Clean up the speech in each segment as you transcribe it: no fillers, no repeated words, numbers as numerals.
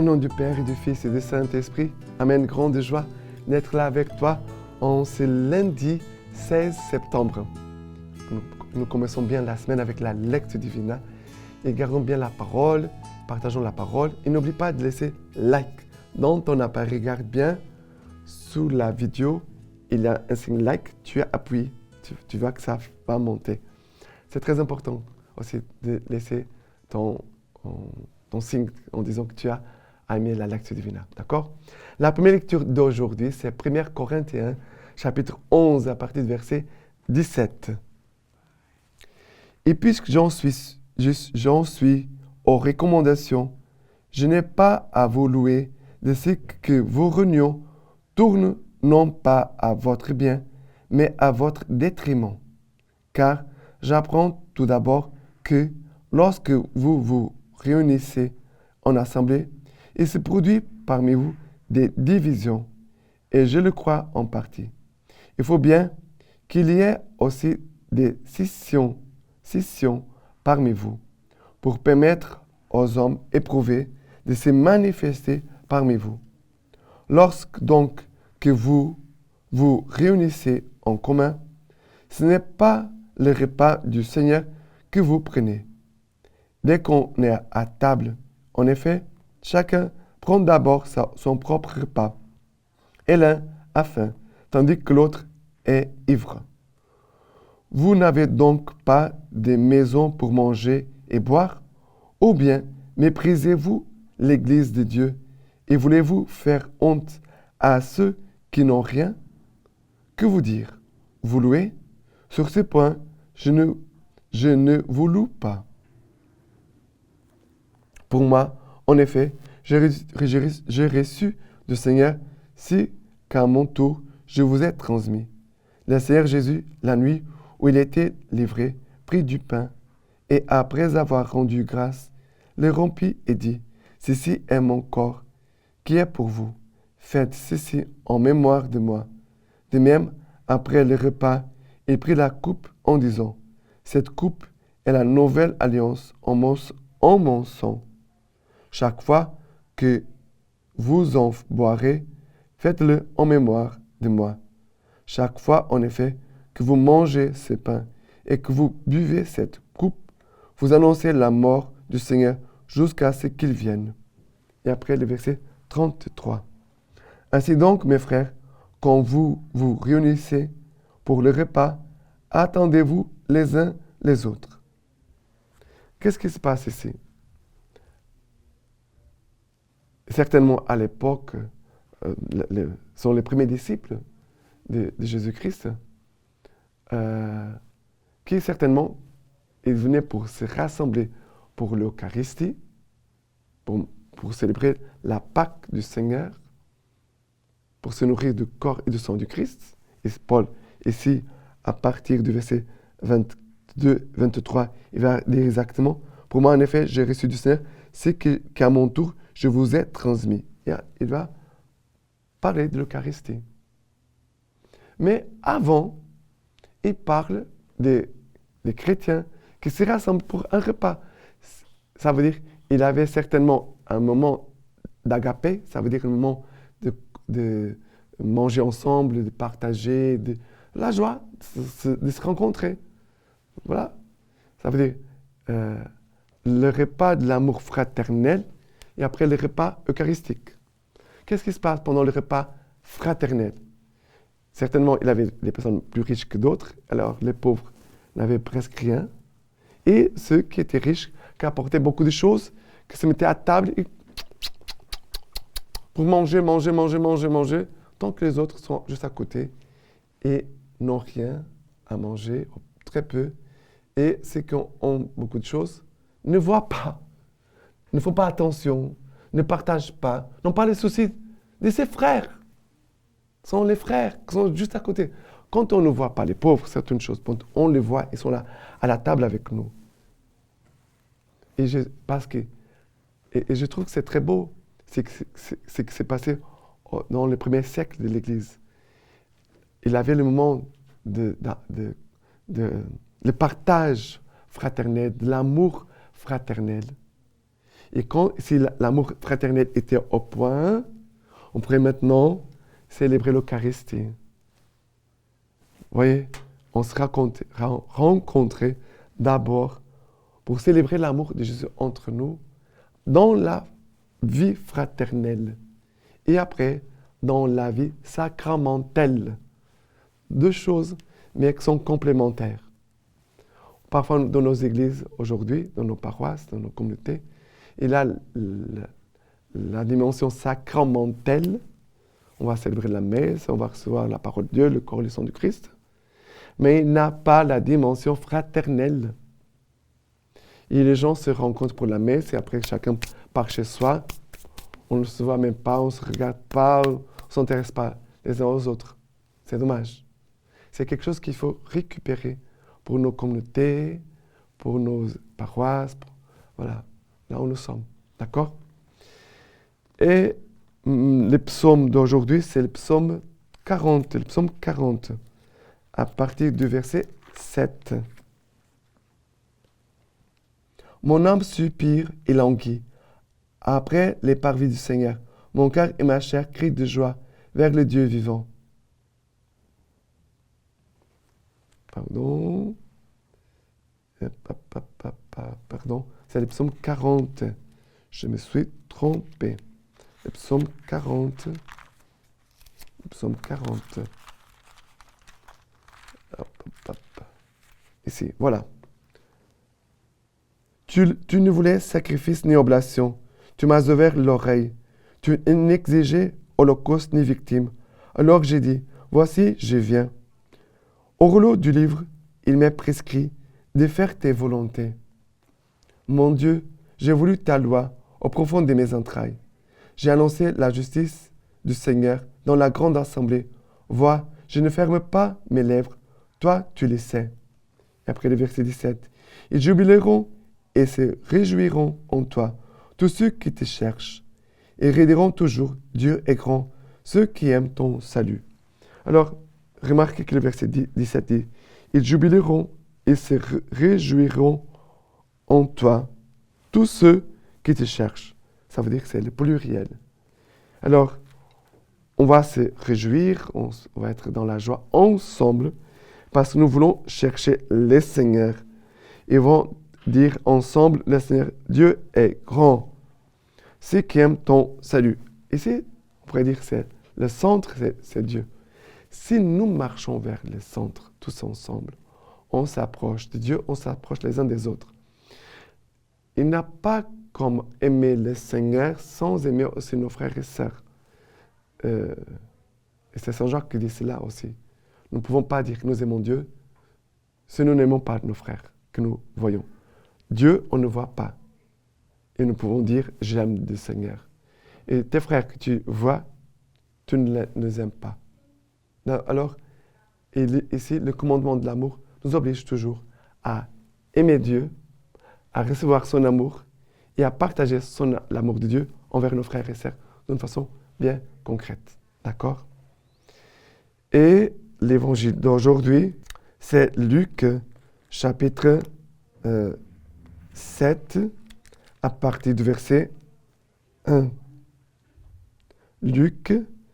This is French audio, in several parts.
nom du Père et du Fils et du Saint-Esprit, Amen. Grande joie d'être là avec toi en ce lundi 16 septembre. Nous commençons bien la semaine avec la lecture divina et gardons bien la parole, partageons la parole et n'oublie pas de laisser like dans ton appareil. Regarde bien sous la vidéo, il y a un signe like, tu appuies, tu vois que ça va monter. C'est très important aussi de laisser ton signe en disant que tu as aimé la lecture divina. D'accord? La première lecture d'aujourd'hui, c'est 1 Corinthiens, chapitre 11, à partir du verset 17. Et puisque j'en suis aux recommandations, je n'ai pas à vous louer de ce que vos réunions tournent non pas à votre bien, mais à votre détriment. Car j'apprends tout d'abord que lorsque vous vous réunissez en assemblée, il se produit parmi vous des divisions, et je le crois en partie. Il faut bien qu'il y ait aussi des scissions parmi vous, pour permettre aux hommes éprouvés de se manifester parmi vous. Lorsque donc que vous vous réunissez en commun, ce n'est pas le repas du Seigneur que vous prenez. Dès qu'on est à table, en effet, chacun prend d'abord son propre repas, et l'un a faim, tandis que l'autre est ivre. Vous n'avez donc pas de maison pour manger et boire? Ou bien méprisez-vous l'Église de Dieu et voulez-vous faire honte à ceux qui n'ont rien? Que vous dire? Vous louez? Sur ce point, je ne vous loue pas. Pour moi, en effet, j'ai reçu du Seigneur ce qu'à mon tour je vous ai transmis. Le Seigneur Jésus, la nuit où il était livré, prit du pain et après avoir rendu grâce, le rompit et dit, « Ceci est mon corps qui est pour vous. Faites ceci en mémoire de moi. » De même, après le repas, il prit la coupe en disant, « Cette coupe est la nouvelle alliance en mon sang. Chaque fois que vous en boirez, faites-le en mémoire de moi. Chaque fois, en effet, que vous mangez ce pain et que vous buvez cette coupe, vous annoncez la mort du Seigneur jusqu'à ce qu'il vienne. » Et après le verset 33. Ainsi donc, mes frères, quand vous vous réunissez pour le repas, attendez-vous les uns les autres. Qu'est-ce qui se passe ici? Certainement, à l'époque, sont les premiers disciples de Jésus-Christ, qui certainement, ils venaient pour se rassembler pour l'Eucharistie, pour célébrer la Pâque du Seigneur, pour se nourrir du corps et du sang du Christ. Et Paul, ici, à partir du verset 22, 23, il va dire exactement, « Pour moi, en effet, j'ai reçu du Seigneur ce qu'à mon tour, je vous ai transmis. » Il va parler de l'Eucharistie. Mais avant, il parle des chrétiens qui se rassemblent pour un repas. Ça veut dire qu'il avait certainement un moment d'agapé, ça veut dire un moment de manger ensemble, de partager, de la joie, de se rencontrer. Voilà. Ça veut dire le repas de l'amour fraternel et après le repas eucharistique. Qu'est-ce qui se passe pendant le repas fraternel? Certainement, il avait des personnes plus riches que d'autres, alors les pauvres n'avaient presque rien. Et ceux qui étaient riches, qui apportaient beaucoup de choses, qui se mettaient à table et pour manger, tant que les autres sont juste à côté et n'ont rien à manger, ou très peu. Et ceux qui ont beaucoup de choses ne voient pas, ne font pas attention, ne partagent pas, n'ont pas les soucis de ses frères. Ce sont les frères qui sont juste à côté. Quand on ne voit pas les pauvres, c'est une chose. Quand on les voit, ils sont là, à la table avec nous. Et je trouve que c'est très beau, ce qui s'est passé dans le premier siècle de l'Église. Il avait le moment le partage fraternel, de l'amour fraternel. Et si l'amour fraternel était au point, on pourrait maintenant célébrer l'Eucharistie. Vous voyez, on se rencontrait d'abord pour célébrer l'amour de Jésus entre nous dans la vie fraternelle et après dans la vie sacramentelle. Deux choses, mais qui sont complémentaires. Parfois, dans nos églises aujourd'hui, dans nos paroisses, dans nos communautés, il a la dimension sacramentelle. On va célébrer la messe, on va recevoir la parole de Dieu, le corps et le sang du Christ. Mais il n'a pas la dimension fraternelle. Et les gens se rencontrent pour la messe et après chacun part chez soi. On ne se voit même pas, on ne se regarde pas, on ne s'intéresse pas les uns aux autres. C'est dommage. C'est quelque chose qu'il faut récupérer pour nos communautés, pour nos paroisses, voilà, là où nous sommes. D'accord? Et le psaume d'aujourd'hui, c'est le psaume 40, à partir du verset 7. Mon âme soupire et languit après les parvis du Seigneur. Mon cœur et ma chair crient de joie vers le Dieu vivant. Pardon, c'est le psaume 40. Je me suis trompé. Le psaume 40. Ici, voilà. Tu ne voulais sacrifice ni oblation. Tu m'as ouvert l'oreille. Tu n'exigeais holocauste ni victime. Alors j'ai dit, voici, je viens. Au rouleau du livre, il m'est prescrit de faire tes volontés. Mon Dieu, j'ai voulu ta loi au profond de mes entrailles. J'ai annoncé la justice du Seigneur dans la grande assemblée. Vois, je ne ferme pas mes lèvres. Toi, tu les sais. Et après le verset 17. Ils jubileront et se réjouiront en toi, tous ceux qui te cherchent, et rediront toujours, Dieu est grand, ceux qui aiment ton salut. Alors, remarquez que le verset 17 dit, ils jubileront et se réjouiront en toi, tous ceux qui te cherchent. Ça veut dire que c'est le pluriel. Alors, on va se réjouir, on va être dans la joie ensemble, parce que nous voulons chercher le Seigneur. Ils vont dire ensemble, le Seigneur, Dieu est grand. Ceux qui aiment ton salut. Ici, on pourrait dire que le centre, c'est Dieu. Si nous marchons vers le centre, tous ensemble, on s'approche de Dieu, on s'approche les uns des autres. Il n'a pas comme aimer le Seigneur sans aimer aussi nos frères et sœurs. Et c'est Saint Jacques qui dit cela aussi. Nous ne pouvons pas dire que nous aimons Dieu si nous n'aimons pas nos frères que nous voyons. Dieu, on ne voit pas. Et nous pouvons dire, j'aime le Seigneur. Et tes frères que tu vois, tu ne les aimes pas. Alors, ici, le commandement de l'amour nous oblige toujours à aimer Dieu, à recevoir son amour et à partager l'amour de Dieu envers nos frères et sœurs d'une façon bien concrète. D'accord? Et l'évangile d'aujourd'hui, c'est Luc, chapitre 7, à partir du verset 1. Luc,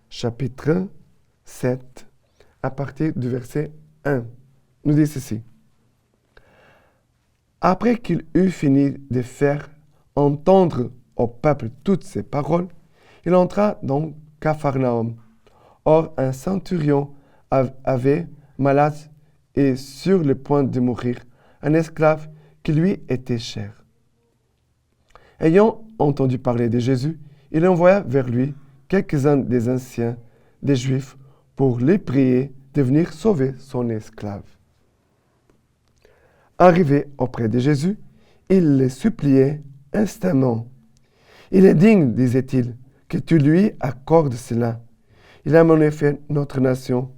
chapitre 7, à partir du verset 1, nous dit ceci. Après qu'il eut fini de faire entendre au peuple toutes ces paroles, il entra dans Capharnaüm. Or, un centurion avait malade et sur le point de mourir, un esclave qui lui était cher. Ayant entendu parler de Jésus, il envoya vers lui quelques-uns des anciens des Juifs pour les prier de venir sauver son esclave. Arrivé auprès de Jésus, il les suppliait instamment. Il est digne, disait-il, que tu lui accordes cela. Il a en effet notre nation,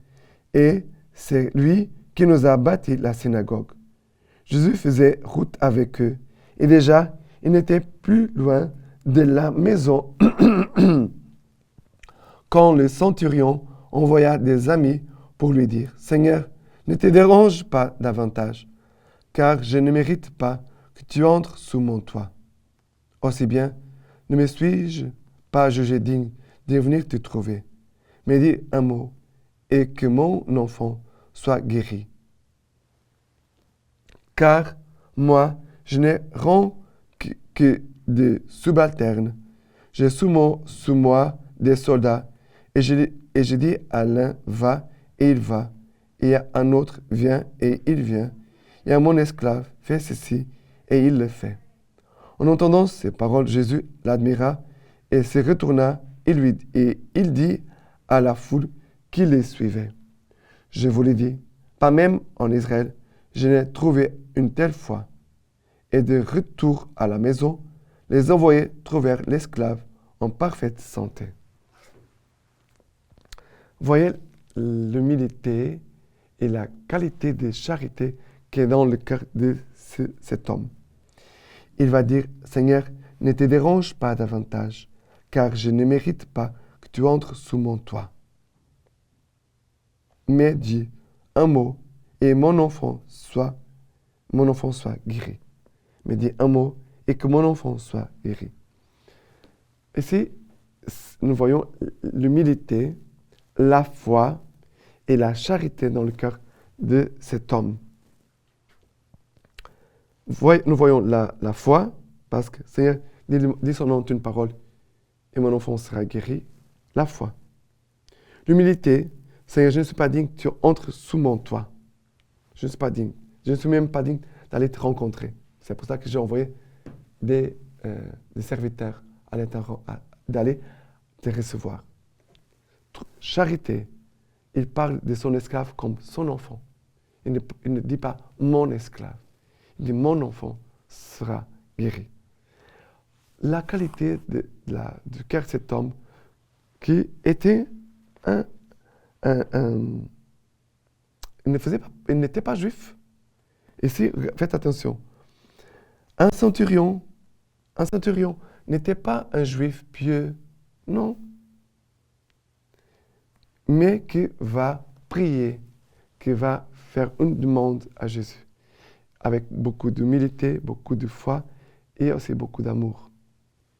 et c'est lui qui nous a bâti la synagogue. Jésus faisait route avec eux, et déjà, il n'était plus loin de la maison quand le centurion envoya des amis pour lui dire, « Seigneur, ne te dérange pas davantage, car je ne mérite pas que tu entres sous mon toit. Aussi bien, ne me suis-je pas jugé digne de venir te trouver, mais dis un mot, et que mon enfant soit guéri. Car moi, je n'ai rang que des subalternes. J'ai sous moi des soldats, et je dis à l'un, va, et il va, et à un autre, viens, et il vient, et à mon esclave, fais ceci, et il le fait. En entendant ces paroles, Jésus l'admira, et se retourna, et il dit à la foule qui les suivait, je vous l'ai dit, pas même en Israël, je n'ai trouvé une telle foi. Et de retour à la maison, les envoyés trouvèrent l'esclave en parfaite santé. Voyez l'humilité et la qualité de charité qui est dans le cœur de cet homme. Il va dire, Seigneur, ne te dérange pas davantage, car je ne mérite pas que tu entres sous mon toit. Mais dis un mot et mon enfant soit guéri. Mais dis un mot et que mon enfant soit guéri. Ici, nous voyons l'humilité, la foi et la charité dans le cœur de cet homme. Nous voyons la foi, parce que Seigneur, dis son nom une parole et mon enfant sera guéri. La foi. L'humilité, Seigneur, je ne suis pas digne que tu entres sous mon toit. Je ne suis pas digne. Je ne suis même pas digne d'aller te rencontrer. C'est pour ça que j'ai envoyé des serviteurs à l'intérieur d'aller te recevoir. Charité, il parle de son esclave comme son enfant. Il ne dit pas mon esclave. Il dit mon enfant sera guéri. La qualité du cœur de cet homme qui était il n'était pas juif. Ici, faites attention. Un centurion n'était pas un juif pieux, non. Mais qui va prier, qui va faire une demande à Jésus. Avec beaucoup d'humilité, beaucoup de foi et aussi beaucoup d'amour.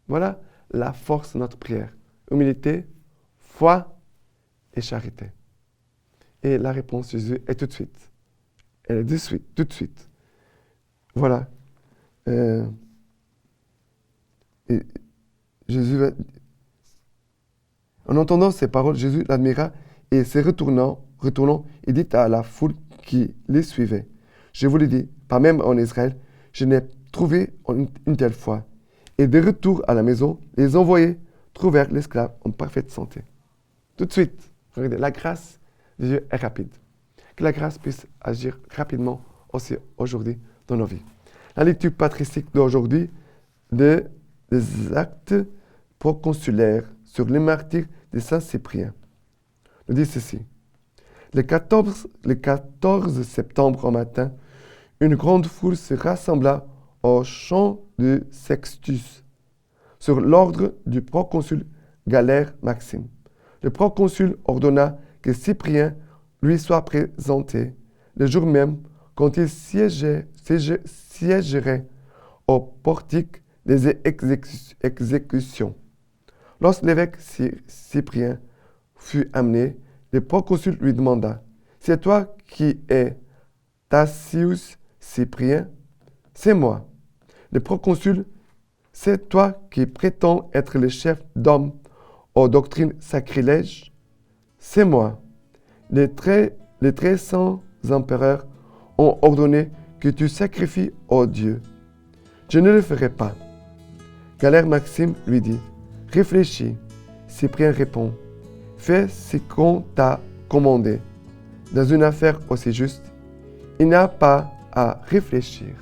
Voilà la force de notre prière. Humilité, foi et charité. Et la réponse de Jésus est tout de suite. Elle est tout de suite. Voilà. Et Jésus va... En entendant ces paroles, Jésus l'admira et se retournant, il dit à la foule qui les suivait, je vous l'ai dit, pas même en Israël, je n'ai trouvé une telle foi. Et de retour à la maison, les envoyés trouvèrent l'esclave en parfaite santé. Tout de suite, regardez, la grâce de Dieu est rapide. Que la grâce puisse agir rapidement aussi aujourd'hui dans nos vies. La lecture patristique d'aujourd'hui des actes proconsulaires sur les martyrs de Saint-Cyprien nous dit ceci. Le 14 septembre au matin, une grande foule se rassembla au champ de Sextus, sur l'ordre du proconsul Galère Maxime. Le proconsul ordonna que Cyprien lui soit présenté le jour même quand il siégerait au portique des exécutions. Lorsque l'évêque Cyprien fut amené, le proconsul lui demanda, « C'est toi qui es Tacius Cyprien ?»« C'est moi. » Le proconsul, « C'est toi qui prétends être le chef d'hommes aux doctrines sacrilèges ?»« C'est moi. » Les très saints empereurs ont ordonné que tu sacrifies aux dieux. Je ne le ferai pas. Galère Maxime lui dit, réfléchis. Cyprien répond, fais ce qu'on t'a commandé. Dans une affaire aussi juste, il n'y a pas à réfléchir.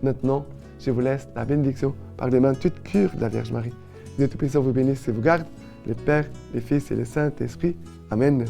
Maintenant, je vous laisse la bénédiction par les mains toutes cures de la Vierge Marie. Dieu Tout-Puissant vous bénisse et vous garde, le Père, le Fils et le Saint-Esprit. Amen.